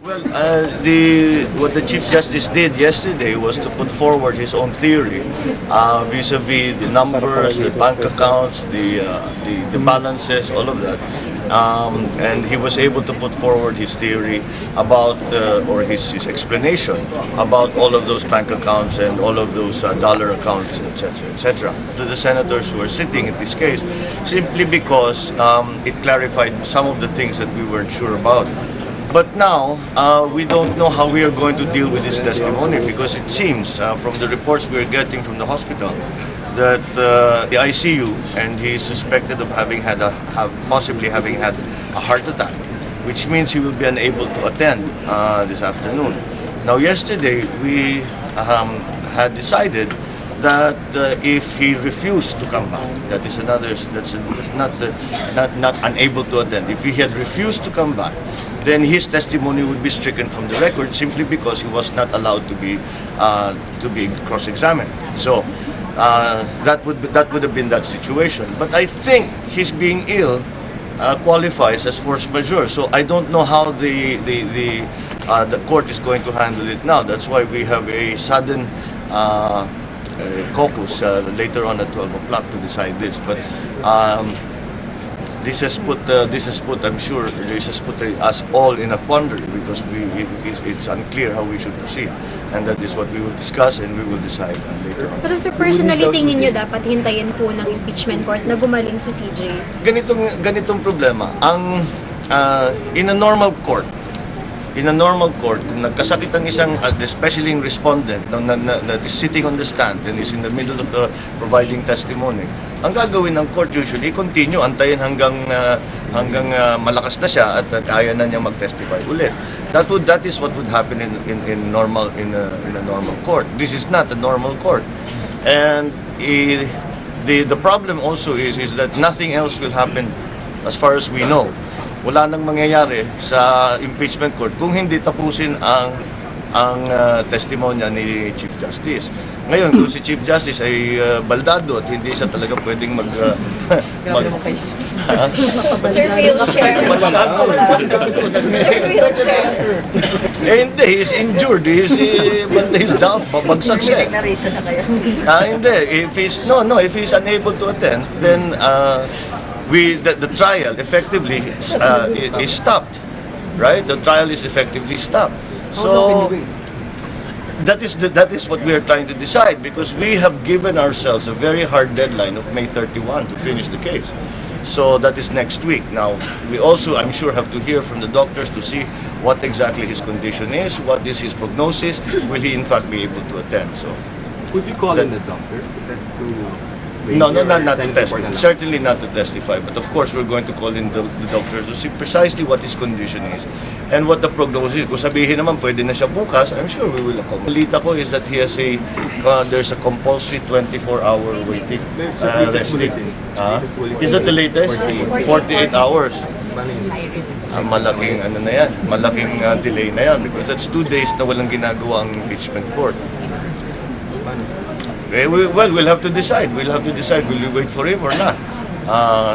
Well, what the Chief Justice did yesterday was to put forward his own theory vis-a-vis the numbers, the bank accounts, the balances, all of that. And he was able to put forward his theory about, or his explanation about all of those bank accounts and all of those dollar accounts, etc., etc. To the senators who are sitting in this case, simply because it clarified some of the things that we weren't sure about. But now, we don't know how we are going to deal with his testimony because it seems from the reports we're getting from the hospital that the ICU, and he is suspected of possibly having had a heart attack, which means he will be unable to attend this afternoon. Now, yesterday we had decided that if he refused to come back, that's not unable to attend. If he had refused to come back, then his testimony would be stricken from the record simply because he was not allowed to be cross-examined. So that would have been that situation. But I think his being ill qualifies as force majeure. So I don't know how the court is going to handle it now. That's why we have a sudden caucus later on at 12 o'clock to decide this. But this has put us all in a quandary because it's unclear how we should proceed, and that is what we will discuss and we will decide later on. Pero sir, personally tingin nyo dapat hintayin po ng impeachment court na gumaling si CJ? Ganitong problema. In a normal court, kung nagkasakit ang isang, especially yung respondent, that is sitting on the stand and is in the middle of providing testimony, ang gagawin ng court usually, continue, antayin hanggang malakas na siya at kaya na niya mag-testify ulit. That is what would happen in a normal court. This is not a normal court. And the problem also is that nothing else will happen as far as we know. Wala nang mangyayari sa impeachment court kung hindi tapusin ang testimonya ni Chief Justice. Ngayon, kung si Chief Justice ay baldado at hindi siya talaga pwedeng Sir, wheelchair. Hindi, he's injured. He's down. Babagsak siya. Hindi. If he's unable to attend, then the trial effectively is stopped, right? The trial is effectively stopped. So that is what we are trying to decide, because we have given ourselves a very hard deadline of May 31 to finish the case. So that is next week. Now, we also, I'm sure, have to hear from the doctors to see what exactly his condition is, what is his prognosis, will he in fact be able to attend. So, would you call in the doctors to test to? No, not to testify. Certainly not to testify. But of course, we're going to call in the doctors to see precisely what his condition is and what the prognosis is. Kung sabihin naman, pwede na siya bukas, I'm sure we will accommodate. Balita ko is that he has there's a compulsory 24-hour waiting resting. Is that the latest? 48 hours. Malaking malaking delay na yan, because that's 2 days na walang ginagawa ang impeachment court. We'll have to decide. Will we wait for him or not?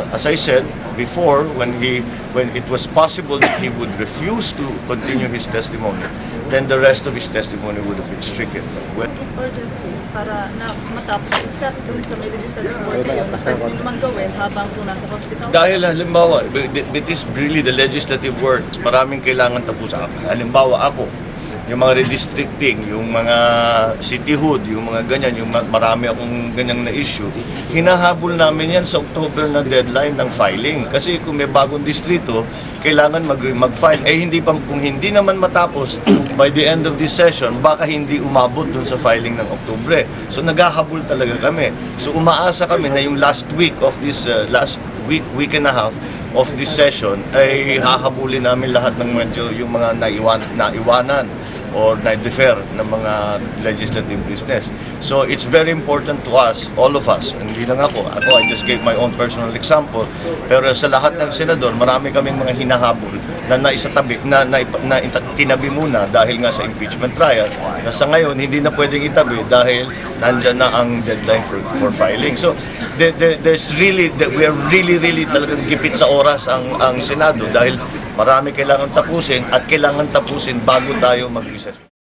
As I said before, when it was possible that he would refuse to continue his testimony, then the rest of his testimony would have been stricken. Urgency para na matapos except dun sa may legislative board yung pwede naman gawin habang po nasa hospital. Dahil halimbawa, it is really the legislative work. Maraming kailangan tapusan. Halimbawa ako, yung mga redistricting, yung mga cityhood, yung mga ganyan, yung marami akong ganyang na issue, hinahabol namin yan sa October na deadline ng filing. Kasi kung may bagong distrito, kailangan mag-file. Kung hindi naman matapos by the end of this session, baka hindi umabot dun sa filing ng Oktubre. So naghahabol talaga kami. So umaasa kami na yung last week week and a half of this session ay hahabulin namin lahat ng medyo yung mga naiwanan or na-defer ng mga legislative business. So it's very important to us, all of us, hindi lang ako, I just gave my own personal example, pero sa lahat ng senador, marami kaming mga hinahabol na tinabi muna dahil nga sa impeachment trial, na sa ngayon hindi na pwedeng itabi dahil nandyan na ang deadline for filing. So we are really talagang gipit sa oras ang Senado dahil Marami kailangan tapusin at kailangan tapusin bago tayo mag-recess.